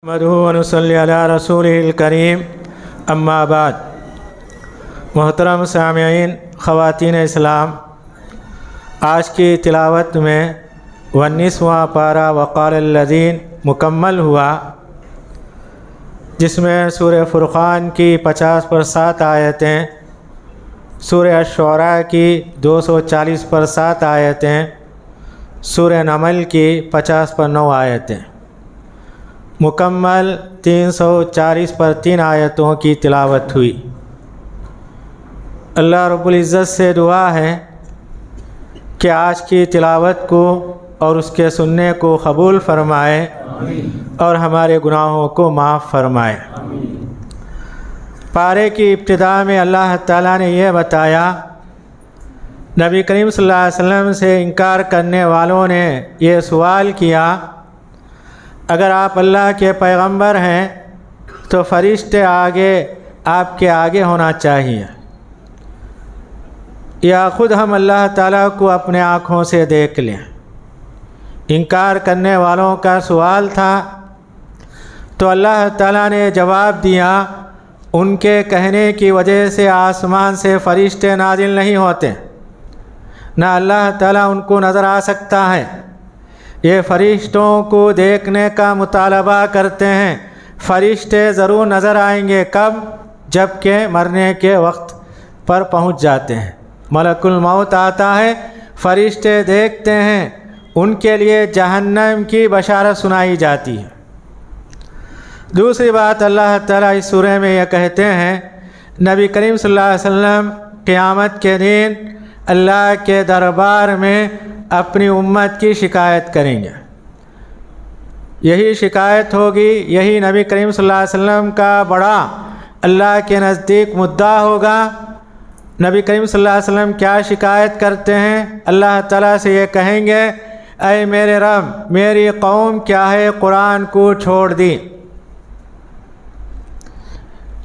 محمد ونصلی علی رسولہ الکریم اما بعد۔ محترم سامعین، خواتین اسلام، آج کی تلاوت میں 19واں پارہ وقال الذین مکمل ہوا، جس میں سورہ فرقان کی 50 پر 7 آیتیں، سورہ الشعراء کی 240 پر 7 آیتیں، سورہ نمل کی 50 پر 9 آیتیں، مکمل 340 پر 3 آیتوں کی تلاوت ہوئی۔ اللہ رب العزت سے دعا ہے کہ آج کی تلاوت کو اور اس کے سننے کو قبول فرمائے اور ہمارے گناہوں کو معاف فرمائے۔ پارے کی ابتدا میں اللہ تعالیٰ نے یہ بتایا، نبی کریم صلی اللہ علیہ وسلم سے انکار کرنے والوں نے یہ سوال کیا، اگر آپ اللہ کے پیغمبر ہیں تو فرشتے آپ کے آگے ہونا چاہیے، یا خود ہم اللہ تعالیٰ کو اپنے آنکھوں سے دیکھ لیں۔ انکار کرنے والوں کا سوال تھا، تو اللہ تعالیٰ نے جواب دیا، ان کے کہنے کی وجہ سے آسمان سے فرشتے نازل نہیں ہوتے، نہ اللہ تعالیٰ ان کو نظر آ سکتا ہے۔ یہ فرشتوں کو دیکھنے کا مطالبہ کرتے ہیں، فرشتے ضرور نظر آئیں گے، کب؟ جب کہ مرنے کے وقت پر پہنچ جاتے ہیں، ملک الموت آتا ہے، فرشتے دیکھتے ہیں، ان کے لیے جہنم کی بشارت سنائی جاتی ہے۔ دوسری بات اللہ تعالیٰ اس سورہ میں یہ کہتے ہیں، نبی کریم صلی اللہ علیہ وسلم قیامت کے دن اللہ کے دربار میں اپنی امت کی شکایت کریں گے۔ یہی شکایت ہوگی، یہی نبی کریم صلی اللہ علیہ وسلم کا بڑا اللہ کے نزدیک مدعا ہوگا۔ نبی کریم صلی اللہ علیہ وسلم کیا شکایت کرتے ہیں؟ اللہ تعالیٰ سے یہ کہیں گے، اے میرے رب، میری قوم کیا ہے قرآن کو چھوڑ دی۔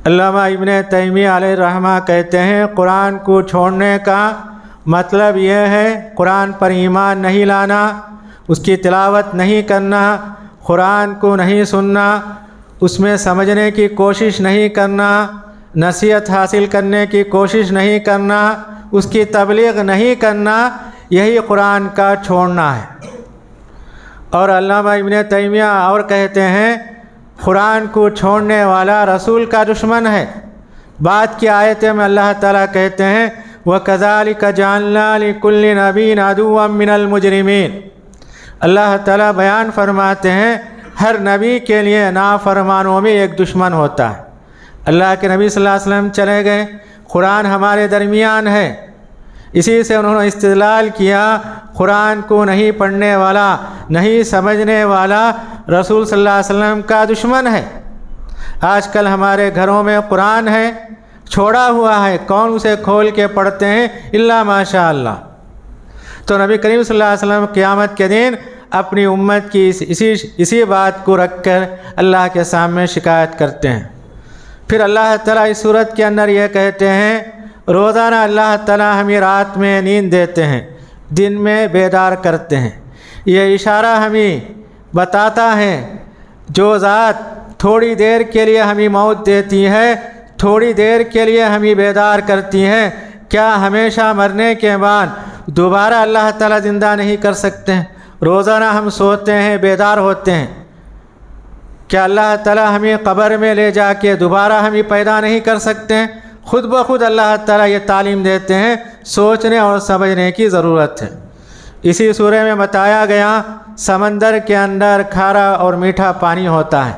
علامہ ابن تیمیہ علیہ الرحمہ کہتے ہیں، قرآن کو چھوڑنے کا مطلب یہ ہے قرآن پر ایمان نہیں لانا، اس کی تلاوت نہیں کرنا، قرآن کو نہیں سننا، اس میں سمجھنے کی کوشش نہیں کرنا، نصیحت حاصل کرنے کی کوشش نہیں کرنا، اس کی تبلیغ نہیں کرنا، یہی قرآن کا چھوڑنا ہے۔ اور علامہ ابن تیمیہ اور کہتے ہیں، قرآن کو چھوڑنے والا رسول کا دشمن ہے۔ بعد کی آیت میں اللہ تعالیٰ کہتے ہیں، وَكَذَلِكَ جَعَلْنَا لِكُلِّ نَبِيٍّ عَدُوًّا مِّنَ الْمُجْرِمِينَ۔ اللہ تعالیٰ بیان فرماتے ہیں، ہر نبی کے لیے نافرمانوں میں ایک دشمن ہوتا ہے۔ اللہ کے نبی صلی اللہ علیہ وسلم چلے گئے، قرآن ہمارے درمیان ہے، اسی سے انہوں نے استدلال کیا، قرآن کو نہیں پڑھنے والا، نہیں سمجھنے والا رسول صلی اللہ علیہ وسلم کا دشمن ہے۔ آج کل ہمارے گھروں میں قرآن ہے، چھوڑا ہوا ہے، کون اسے کھول کے پڑھتے ہیں؟ الا ماشاء اللہ۔ تو نبی کریم صلی اللہ علیہ وسلم قیامت کے دن اپنی امت کی اسی بات کو رکھ کر اللہ کے سامنے شکایت کرتے ہیں۔ پھر اللہ تعالیٰ اس صورت کے اندر یہ کہتے ہیں، روزانہ اللہ تعالیٰ ہمیں رات میں نیند دیتے ہیں، دن میں بیدار کرتے ہیں۔ یہ اشارہ ہمیں بتاتا ہے، جو ذات تھوڑی دیر کے لیے ہمیں موت دیتی ہے، تھوڑی دیر کے لیے ہمیں بیدار کرتی ہے، کیا ہمیشہ مرنے کے بعد دوبارہ اللہ تعالیٰ زندہ نہیں کر سکتے ہیں؟ روزانہ ہم سوتے ہیں، بیدار ہوتے ہیں، کیا اللہ تعالیٰ ہمیں قبر میں لے جا کے دوبارہ ہمیں پیدا نہیں کر سکتے ہیں؟ خود بخود اللہ تعالیٰ یہ تعلیم دیتے ہیں، سوچنے اور سمجھنے کی ضرورت ہے۔ اسی سورہ میں بتایا گیا، سمندر کے اندر کھارا اور میٹھا پانی ہوتا ہے،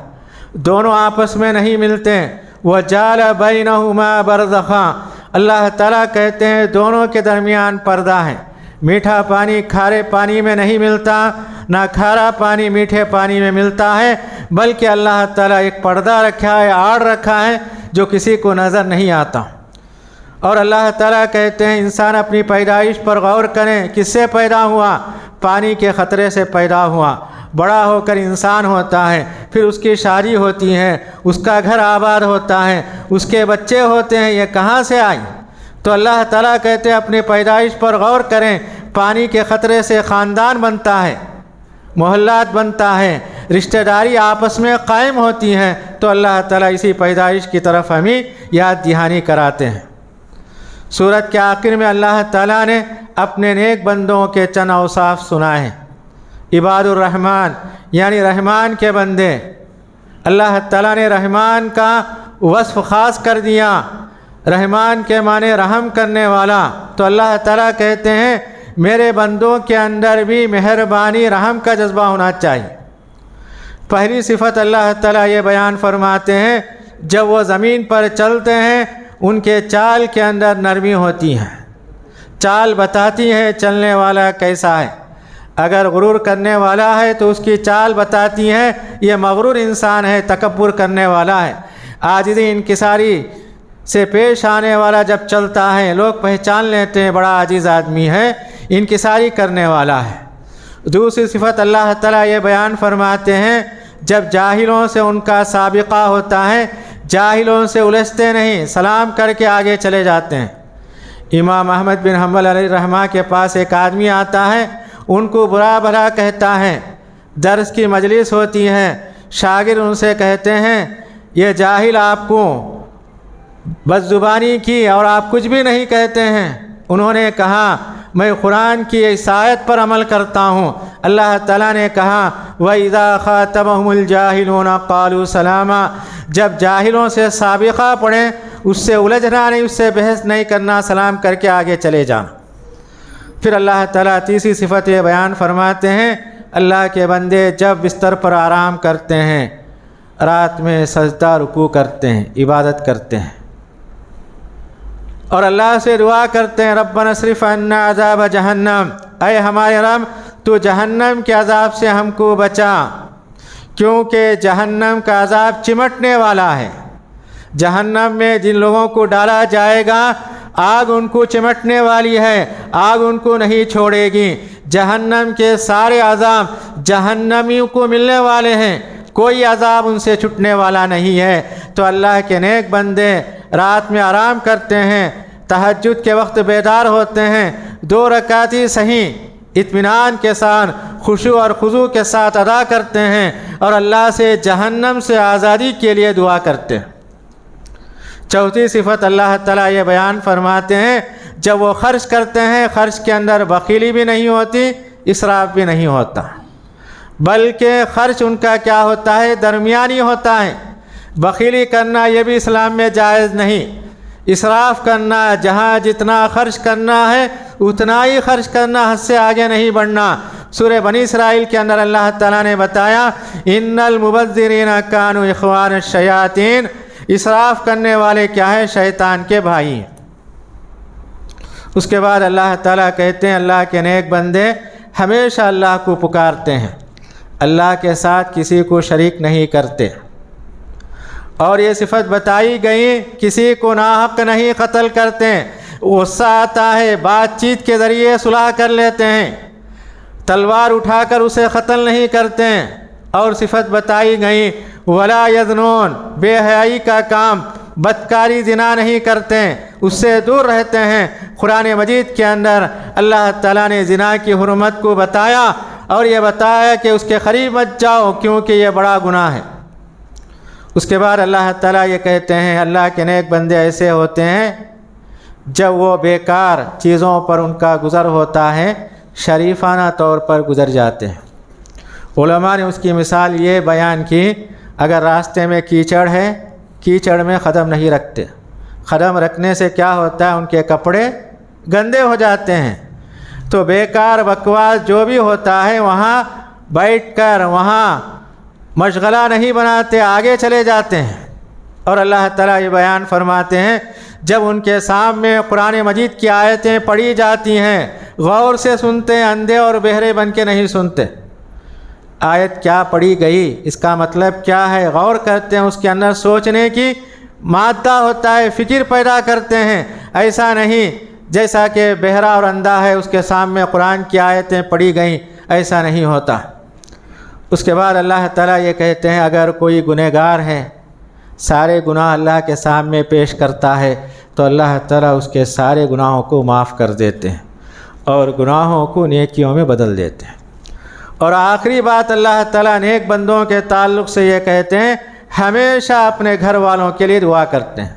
دونوں آپس میں نہیں ملتے، وَجَعَلَ بَيْنَهُمَا بَرْزَخًا۔ اللہ تعالیٰ کہتے ہیں دونوں کے درمیان پردہ ہے، میٹھا پانی کھارے پانی میں نہیں ملتا، نہ کھارا پانی میٹھے پانی میں ملتا ہے، بلکہ اللہ تعالیٰ ایک پردہ رکھا ہے، آڑ رکھا ہے، جو کسی کو نظر نہیں آتا۔ اور اللہ تعالیٰ کہتے ہیں انسان اپنی پیدائش پر غور کریں، کس سے پیدا ہوا؟ پانی کے خطرے سے پیدا ہوا، بڑا ہو کر انسان ہوتا ہے، پھر اس کی شادی ہوتی ہے، اس کا گھر آباد ہوتا ہے، اس کے بچے ہوتے ہیں، یہ کہاں سے آئی؟ تو اللہ تعالیٰ کہتے ہیں اپنی پیدائش پر غور کریں، پانی کے خطرے سے خاندان بنتا ہے، محلات بنتا ہے، رشتہ داری آپس میں قائم ہوتی ہیں تو اللہ تعالیٰ اسی پیدائش کی طرف ہمیں یاد دہانی کراتے ہیں۔ سورت کے آخر میں اللہ تعالیٰ نے اپنے نیک بندوں کے چند اوصاف سنائے ہیں۔ عباد الرحمن یعنی رحمان کے بندے، اللہ تعالیٰ نے رحمان کا وصف خاص کر دیا۔ رحمان کے معنی رحم کرنے والا، تو اللہ تعالیٰ کہتے ہیں میرے بندوں کے اندر بھی مہربانی رحم کا جذبہ ہونا چاہیے۔ پہلی صفت اللہ تعالیٰ یہ بیان فرماتے ہیں جب وہ زمین پر چلتے ہیں ان کے چال کے اندر نرمی ہوتی ہے، چال بتاتی ہے چلنے والا کیسا ہے۔ اگر غرور کرنے والا ہے تو اس کی چال بتاتی ہے یہ مغرور انسان ہے، تکبر کرنے والا ہے۔ عاجزی انکساری سے پیش آنے والا جب چلتا ہے لوگ پہچان لیتے ہیں بڑا عاجز آدمی ہے، انکساری کرنے والا ہے۔ دوسری صفت اللہ تعالیٰ یہ بیان فرماتے ہیں جب جاہلوں سے ان کا سابقہ ہوتا ہے، جاہلوں سے الجھتے نہیں، سلام کر کے آگے چلے جاتے ہیں۔ امام احمد بن حنبل علیہ رحمہ کے پاس ایک آدمی آتا ہے، ان کو برا بھلا کہتا ہے، درس کی مجلس ہوتی ہے، شاگرد ان سے کہتے ہیں یہ جاہل آپ کو بدزبانی کی اور آپ کچھ بھی نہیں کہتے ہیں۔ انہوں نے کہا میں قرآن کی اس آیت پر عمل کرتا ہوں۔ اللہ تعالیٰ نے کہا وَإِذَا خَاطَبَهُمُ الْجَاهِلُونَ قَالُوا سَلَامًا، جب جاہلوں سے سابقہ پڑھیں اس سے الجھنا نہیں، اس سے بحث نہیں کرنا، سلام کر کے آگے چلے جانا۔ پھر اللہ تعالیٰ تیسری صفت یہ بیان فرماتے ہیں اللہ کے بندے جب بستر پر آرام کرتے ہیں، رات میں سجدہ رکوع کرتے ہیں، عبادت کرتے ہیں اور اللہ سے دعا کرتے ہیں ربنا اصرف عنا عذاب جہنم، اے ہمارے رب تو جہنم کے عذاب سے ہم کو بچا، کیونکہ جہنم کا عذاب چمٹنے والا ہے۔ جہنم میں جن لوگوں کو ڈالا جائے گا آگ ان کو چمٹنے والی ہے، آگ ان کو نہیں چھوڑے گی۔ جہنم کے سارے عذاب جہنمیوں کو ملنے والے ہیں، کوئی عذاب ان سے چھٹنے والا نہیں ہے۔ تو اللہ کے نیک بندے رات میں آرام کرتے ہیں، تہجد کے وقت بیدار ہوتے ہیں، 2 رکعتی صحیح اطمینان کے ساتھ خشوع اور خضوع کے ساتھ ادا کرتے ہیں اور اللہ سے جہنم سے آزادی کے لیے دعا کرتے ہیں۔ چوتھی صفت اللہ تعالیٰ یہ بیان فرماتے ہیں جب وہ خرچ کرتے ہیں خرچ کے اندر بخیلی بھی نہیں ہوتی، اسراف بھی نہیں ہوتا، بلکہ خرچ ان کا کیا ہوتا ہے درمیانی ہوتا ہے۔ بخیلی کرنا یہ بھی اسلام میں جائز نہیں، اسراف کرنا جہاں جتنا خرچ کرنا ہے اتنا ہی خرچ کرنا، حد سے آگے نہیں بڑھنا۔ سورہ بنی اسرائیل کے اندر اللہ تعالیٰ نے بتایا ان المبذرین کانوا اخوان الشیاطین، اسراف کرنے والے کیا ہے شیطان کے بھائی ہیں۔ اس کے بعد اللہ تعالیٰ کہتے ہیں اللہ کے نیک بندے ہمیشہ اللہ کو پکارتے ہیں، اللہ کے ساتھ کسی کو شریک نہیں کرتے، اور یہ صفت بتائی گئی کسی کو ناحق نہیں قتل کرتے، غصہ آتا ہے بات چیت کے ذریعے صلح کر لیتے ہیں، تلوار اٹھا کر اسے قتل نہیں کرتے ہیں، اور صفت بتائی گئی ولا یزنون، بے حیائی کا کام بدکاری زنا نہیں کرتے، اس سے دور رہتے ہیں۔ قرآن مجید کے اندر اللہ تعالیٰ نے زنا کی حرمت کو بتایا اور یہ بتایا کہ اس کے قریب مت جاؤ کیونکہ یہ بڑا گناہ ہے۔ اس کے بعد اللہ تعالیٰ یہ کہتے ہیں اللہ کے نیک بندے ایسے ہوتے ہیں جب وہ بیکار چیزوں پر ان کا گزر ہوتا ہے شریفانہ طور پر گزر جاتے ہیں۔ علماء نے اس کی مثال یہ بیان کی اگر راستے میں کیچڑ ہے، کیچڑ میں قدم نہیں رکھتے، قدم رکھنے سے کیا ہوتا ہے ان کے کپڑے گندے ہو جاتے ہیں، تو بیکار بکواس جو بھی ہوتا ہے وہاں بیٹھ کر وہاں مشغلہ نہیں بناتے، آگے چلے جاتے ہیں۔ اور اللہ تعالیٰ یہ بیان فرماتے ہیں جب ان کے سامنے قرآن مجید کی آیتیں پڑھی جاتی ہیں غور سے سنتے ہیں، اندھے اور بہرے بن کے نہیں سنتے۔ آیت کیا پڑھی گئی، اس کا مطلب کیا ہے، غور کرتے ہیں، اس کے اندر سوچنے کی مادہ ہوتا ہے، فکر پیدا کرتے ہیں۔ ایسا نہیں جیسا کہ بہرا اور اندھا ہے اس کے سامنے قرآن کی آیتیں پڑھی گئیں، ایسا نہیں ہوتا۔ اس کے بعد اللہ تعالیٰ یہ کہتے ہیں اگر کوئی گنہگار ہے سارے گناہ اللہ کے سامنے پیش کرتا ہے تو اللہ تعالیٰ اس کے سارے گناہوں کو معاف کر دیتے ہیں اور گناہوں کو نیکیوں میں بدل دیتے ہیں۔ اور آخری بات اللہ تعالیٰ نیک بندوں کے تعلق سے یہ کہتے ہیں، ہمیشہ اپنے گھر والوں کے لیے دعا کرتے ہیں،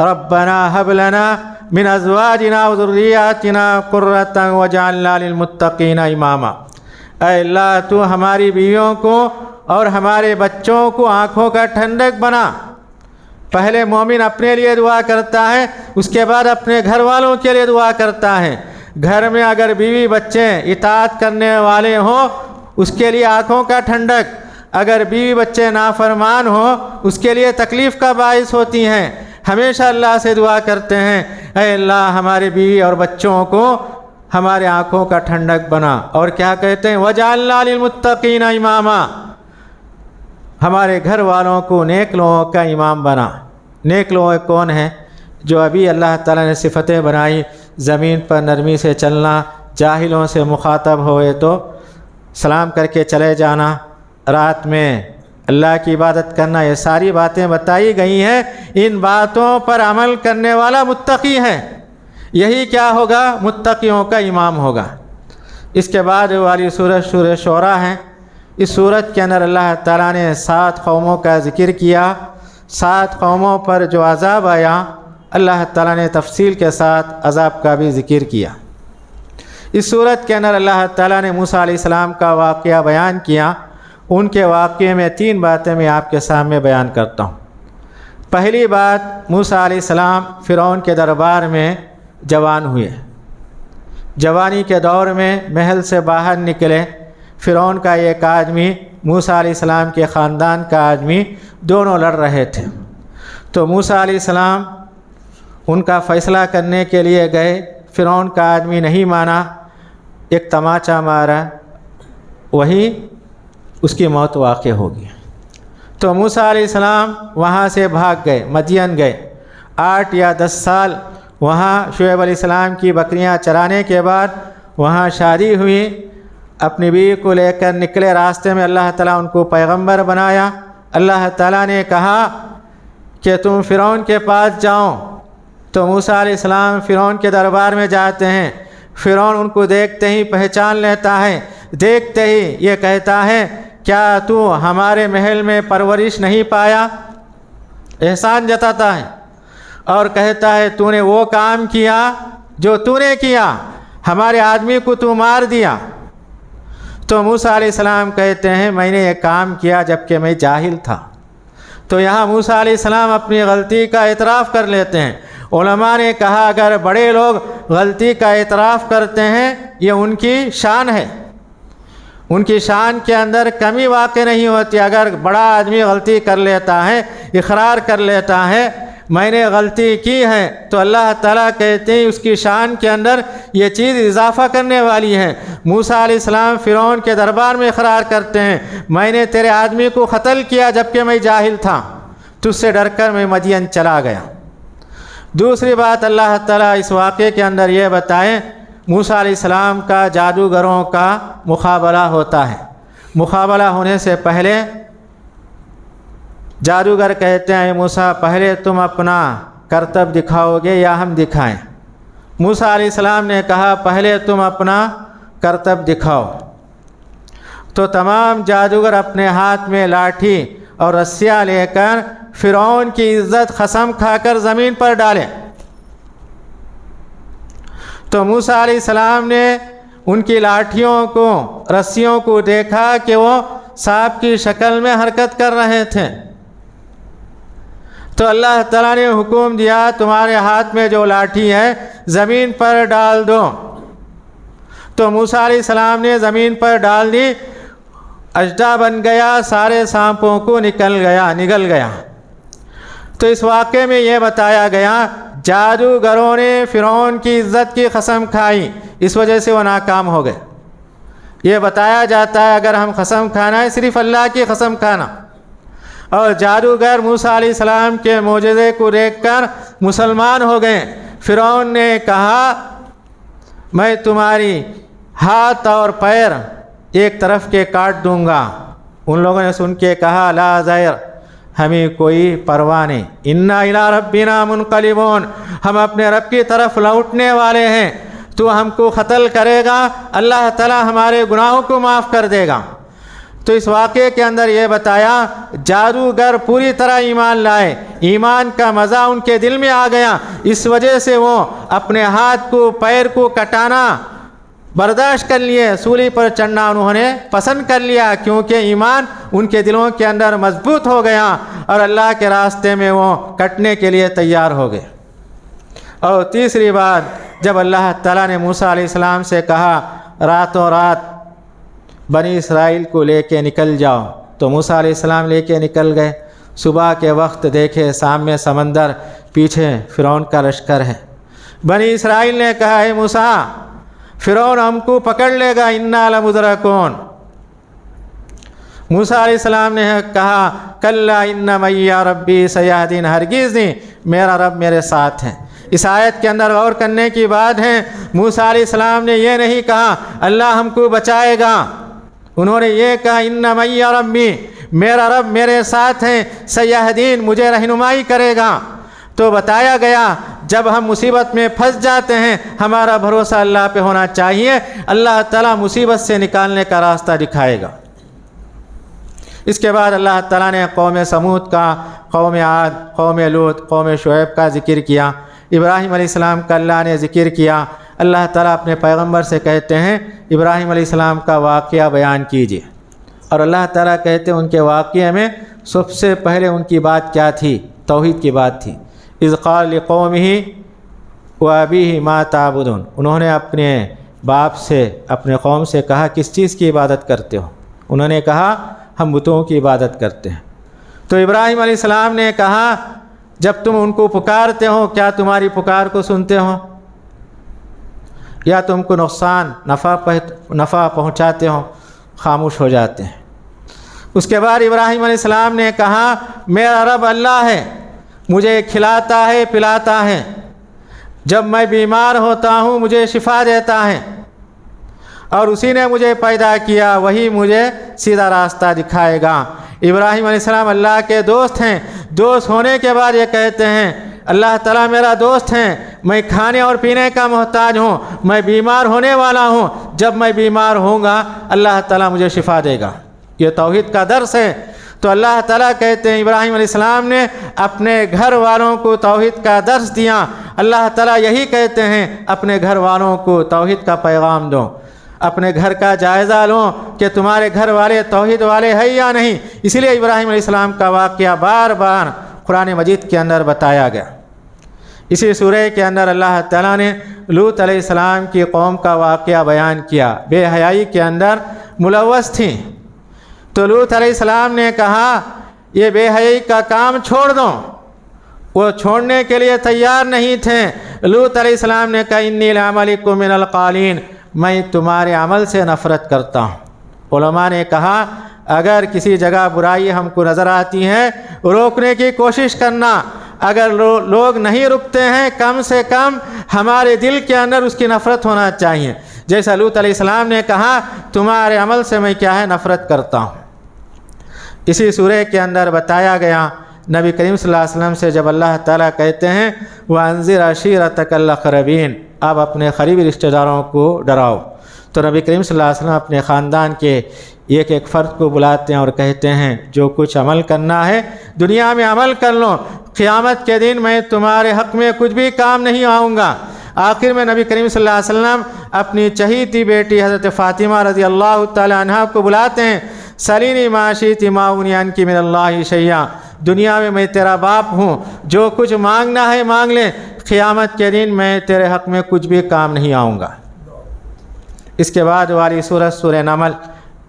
ربنا هب لنا من ازواجنا وذریاتنا قرۃ واجعلنا للمتقین اماما۔ اے اللہ تو ہماری بیویوں کو اور ہمارے بچوں کو آنکھوں کا ٹھنڈک بنا۔ پہلے مومن اپنے لیے دعا کرتا ہے، اس کے بعد اپنے گھر والوں کے لیے دعا کرتا ہے۔ گھر میں اگر بیوی بچے اطاعت کرنے والے ہوں اس کے لیے آنکھوں کا ٹھنڈک، اگر بیوی بچے نافرمان ہوں اس کے لیے تکلیف کا باعث ہوتی ہیں۔ ہمیشہ اللہ سے دعا کرتے ہیں، اے اللہ ہمارے بیوی اور بچوں کو ہمارے آنکھوں کا ٹھنڈک بنا۔ اور کیا کہتے ہیں، وَجَعَلْنَا لِلْمُتَّقِينَ اماما، ہمارے گھر والوں کو نیک لوگوں کا امام بنا۔ نیک لوگ کون ہیں؟ جو ابھی اللہ تعالیٰ نے صفتیں بنائی، زمین پر نرمی سے چلنا، جاہلوں سے مخاطب ہوئے تو سلام کر کے چلے جانا، رات میں اللہ کی عبادت کرنا، یہ ساری باتیں بتائی گئی ہیں۔ ان باتوں پر عمل کرنے والا متقی ہے، یہی کیا ہوگا، متقیوں کا امام ہوگا۔ اس کے بعد والی سورۃ سورۃ شعراء ہے۔ اس سورت کے اندر اللہ تعالیٰ نے 7 قوموں کا ذکر کیا۔ 7 قوموں پر جو عذاب آیا، اللہ تعالیٰ نے تفصیل کے ساتھ عذاب کا بھی ذکر کیا۔ اس سورت کے اندر اللہ تعالیٰ نے موسیٰ علیہ السلام کا واقعہ بیان کیا۔ ان کے واقعے میں 3 باتیں میں آپ کے سامنے بیان کرتا ہوں۔ پہلی بات، موسیٰ علیہ السلام فرعون کے دربار میں جوان ہوئے۔ جوانی کے دور میں محل سے باہر نکلے۔ فرعون کا ایک آدمی، موسیٰ علیہ السلام کے خاندان کا آدمی، دونوں لڑ رہے تھے۔ تو موسیٰ علیہ السلام ان کا فیصلہ کرنے کے لیے گئے۔ فرعون کا آدمی نہیں مانا، ایک تماچا مارا، وہی اس کی موت واقع ہوگی۔ تو موسیٰ علیہ السلام وہاں سے بھاگ گئے، مدین گئے۔ 8 یا 10 سال وہاں شعیب علیہ السلام کی بکریاں چرانے کے بعد وہاں شادی ہوئی۔ اپنی بیوی کو لے کر نکلے، راستے میں اللہ تعالیٰ ان کو پیغمبر بنایا۔ اللہ تعالیٰ نے کہا کہ تم فرعون کے پاس جاؤ۔ تو موسیٰ علیہ السلام فرعون کے دربار میں جاتے ہیں۔ فرعون ان کو دیکھتے ہی پہچان لیتا ہے، دیکھتے ہی یہ کہتا ہے، کیا تو ہمارے محل میں پرورش نہیں پایا؟ احسان جتاتا ہے اور کہتا ہے، تو نے وہ کام کیا جو تو نے کیا، ہمارے آدمی کو تو مار دیا۔ تو موسیٰ علیہ السلام کہتے ہیں، میں نے یہ کام کیا جبکہ میں جاہل تھا۔ تو یہاں موسیٰ علیہ السلام اپنی غلطی کا اعتراف کر لیتے ہیں۔ علماء نے کہا اگر بڑے لوگ غلطی کا اعتراف کرتے ہیں یہ ان کی شان ہے، ان کی شان کے اندر کمی واقع نہیں ہوتی۔ اگر بڑا آدمی غلطی کر لیتا ہے، اقرار کر لیتا ہے میں نے غلطی کی ہے، تو اللہ تعالیٰ کہتے ہیں اس کی شان کے اندر یہ چیز اضافہ کرنے والی ہے۔ موسیٰ علیہ السلام فرعون کے دربار میں اقرار کرتے ہیں، میں نے تیرے آدمی کو قتل کیا جبکہ میں جاہل تھا، تجھ سے ڈر کر میں مدین چلا گیا۔ دوسری بات اللہ تعالیٰ اس واقعے کے اندر یہ بتائیں، موسیٰ علیہ السلام کا جادوگروں کا مقابلہ ہوتا ہے۔ مقابلہ ہونے سے پہلے جادوگر کہتے ہیں، موسیٰ پہلے تم اپنا کرتب دکھاؤ گے یا ہم دکھائیں؟ موسیٰ علیہ السلام نے کہا پہلے تم اپنا کرتب دکھاؤ۔ تو تمام جادوگر اپنے ہاتھ میں لاٹھی اور رسیاں لے کر فرعون کی عزت قسم کھا کر زمین پر ڈالے۔ تو موسیٰ علیہ السلام نے ان کی لاٹھیوں کو، رسیوں کو دیکھا کہ وہ سانپ کی شکل میں حرکت کر رہے تھے۔ تو اللہ تعالیٰ نے حکم دیا تمہارے ہاتھ میں جو لاٹھی ہے زمین پر ڈال دو۔ تو موسیٰ علیہ السلام نے زمین پر ڈال دی، اژدھا بن گیا، سارے سانپوں کو نگل گیا۔ تو اس واقعے میں یہ بتایا گیا جادوگروں نے فرعون کی عزت کی قسم کھائی، اس وجہ سے وہ ناکام ہو گئے۔ یہ بتایا جاتا ہے اگر ہم قسم کھانا ہے صرف اللہ کی قسم کھانا۔ اور جادوگر موسیٰ علیہ السلام کے معجزے کو دیکھ کر مسلمان ہو گئے۔ فرعون نے کہا میں تمہاری ہاتھ اور پیر ایک طرف کے کاٹ دوں گا۔ ان لوگوں نے سن کے کہا لا ضیر، ہمیں کوئی پرواہ نہیں، انا الی ربنا منقلبون، ہم اپنے رب کی طرف لوٹنے والے ہیں۔ تو ہم کو قتل کرے گا، اللہ تعالیٰ ہمارے گناہوں کو معاف کر دے گا۔ تو اس واقعے کے اندر یہ بتایا جادوگر پوری طرح ایمان لائے، ایمان کا مزہ ان کے دل میں آ گیا، اس وجہ سے وہ اپنے ہاتھ کو پیر کو کٹانا برداشت کر لیے، سولی پر چڑھنا انہوں نے پسند کر لیا، کیونکہ ایمان ان کے دلوں کے اندر مضبوط ہو گیا اور اللہ کے راستے میں وہ کٹنے کے لیے تیار ہو گئے۔ اور تیسری بات، جب اللہ تعالیٰ نے موسیٰ علیہ السلام سے کہا راتوں رات بنی اسرائیل کو لے کے نکل جاؤ، تو موسیٰ علیہ السلام لے کے نکل گئے۔ صبح کے وقت دیکھے سامنے سمندر، پیچھے فرعون کا لشکر ہے۔ بنی اسرائیل نے کہا اے موسیٰ، فرعون ہم کو پکڑ لے گا، انا لمدرکون۔ موسیٰ علیہ السلام نے کہا کلا ان معی ربی سیہدین، ہرگز نہیں، میرا رب میرے ساتھ ہے۔ اس آیت کے اندر غور کرنے کی بات ہے، موسیٰ علیہ السلام نے یہ نہیں کہا اللہ ہم کو بچائے گا، انہوں نے یہ کہا ان معی ربی، میرا رب میرے ساتھ ہے، سیہدین، مجھے رہنمائی کرے گا۔ تو بتایا گیا جب ہم مصیبت میں پھنس جاتے ہیں ہمارا بھروسہ اللہ پہ ہونا چاہیے، اللہ تعالیٰ مصیبت سے نکالنے کا راستہ دکھائے گا۔ اس کے بعد اللہ تعالیٰ نے قوم سمود کا، قوم عاد، قوم لوط، قوم شعیب کا ذکر کیا، ابراہیم علیہ السلام کا اللہ نے ذکر کیا۔ اللہ تعالیٰ اپنے پیغمبر سے کہتے ہیں ابراہیم علیہ السلام کا واقعہ بیان کیجیے، اور اللہ تعالیٰ کہتے ہیں ان کے واقعے میں سب سے پہلے ان کی بات کیا تھی؟ توحید کی بات تھی۔ اذ قال لقومہ وابیہ ما تعبدون، انہوں نے اپنے باپ سے، اپنے قوم سے کہا کس چیز کی عبادت کرتے ہو؟ انہوں نے کہا ہم بتوں کی عبادت کرتے ہیں۔ تو ابراہیم علیہ السلام نے کہا جب تم ان کو پکارتے ہو کیا تمہاری پکار کو سنتے ہو، یا تم کو نقصان نفع پہنچاتے ہو؟ خاموش ہو جاتے ہیں۔ اس کے بعد ابراہیم علیہ السلام نے کہا میرا رب اللہ ہے، مجھے کھلاتا ہے پلاتا ہے، جب میں بیمار ہوتا ہوں مجھے شفا دیتا ہے، اور اسی نے مجھے پیدا کیا، وہی مجھے سیدھا راستہ دکھائے گا۔ ابراہیم علیہ السلام اللہ کے دوست ہیں، دوست ہونے کے بعد یہ کہتے ہیں اللہ تعالیٰ میرا دوست ہے، میں کھانے اور پینے کا محتاج ہوں، میں بیمار ہونے والا ہوں، جب میں بیمار ہوں گا اللہ تعالیٰ مجھے شفا دے گا۔ یہ توحید کا درس ہے۔ تو اللہ تعالیٰ کہتے ہیں ابراہیم علیہ السلام نے اپنے گھر والوں کو توحید کا درس دیا، اللہ تعالیٰ یہی کہتے ہیں اپنے گھر والوں کو توحید کا پیغام دو، اپنے گھر کا جائزہ لو کہ تمہارے گھر والے توحید والے ہیں یا نہیں۔ اسی لیے ابراہیم علیہ السلام کا واقعہ بار بار قرآن مجید کے اندر بتایا گیا۔ اسی سورہ کے اندر اللہ تعالیٰ نے لوط علیہ السلام کی قوم کا واقعہ بیان کیا، بے حیائی کے اندر ملوث تھی۔ تو لوط علیہ السلام نے کہا یہ بے حیائی کا کام چھوڑ دو، وہ چھوڑنے کے لیے تیار نہیں تھے۔ لوط علیہ السلام نے کہا انی لعملکم من القالین، میں تمہارے عمل سے نفرت کرتا ہوں۔ علماء نے کہا اگر کسی جگہ برائی ہم کو نظر آتی ہے روکنے کی کوشش کرنا، اگر لوگ نہیں رکتے ہیں کم سے کم ہمارے دل کے اندر اس کی نفرت ہونا چاہیے۔ جیسا لوط علیہ السلام نے کہا تمہارے عمل سے میں کیا ہے نفرت کرتا ہوں۔ اسی سورہ کے اندر بتایا گیا نبی کریم صلی اللہ علیہ وسلم سے جب اللہ تعالیٰ کہتے ہیں وَأَنذِرْ عَشِيرَتَكَ الْأَقْرَبِينَ، آپ اپنے قریبی رشتہ داروں کو ڈراؤ، تو نبی کریم صلی اللہ علیہ وسلم اپنے خاندان کے ایک ایک فرد کو بلاتے ہیں اور کہتے ہیں جو کچھ عمل کرنا ہے دنیا میں عمل کر لو، قیامت کے دن میں تمہارے حق میں کچھ بھی کام نہیں آؤں گا۔ آخر میں نبی کریم صلی اللہ علیہ وسلم اپنی چہیتی بیٹی حضرت فاطمہ رضی اللہ تعالی عنہا کو بلاتے ہیں، سلینی ما شئت ما اغنی عنک من اللہ شیئا، دنیا میں میں تیرا باپ ہوں، جو کچھ مانگنا ہے مانگ لے، قیامت کے دن میں تیرے حق میں کچھ بھی کام نہیں آؤں گا۔ اس کے بعد والی سورۃ سورہ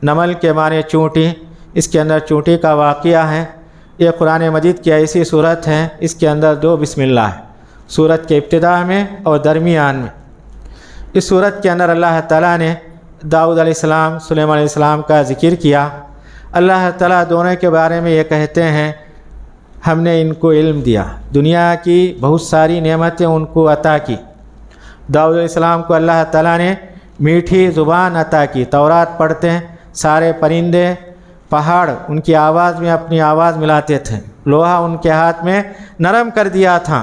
نمل کے معنی چونٹی، اس کے اندر چونٹی کا واقعہ ہے۔ یہ قرآن مجید کی ایسی صورت ہے اس کے اندر 2 بسم اللہ ہے، سورت کے ابتدا میں اور درمیان میں۔ اس صورت کے اندر اللہ تعالیٰ نے داؤد علیہ السلام، سلیمان علیہ السلام کا ذکر کیا۔ اللہ تعالیٰ دونوں کے بارے میں یہ کہتے ہیں ہم نے ان کو علم دیا، دنیا کی بہت ساری نعمتیں ان کو عطا کی۔ داؤد علیہ السلام کو اللہ تعالیٰ نے میٹھی زبان عطا کی، تورات پڑھتے ہیں، سارے پرندے پہاڑ ان کی آواز میں اپنی آواز ملاتے تھے، لوہا ان کے ہاتھ میں نرم کر دیا تھا۔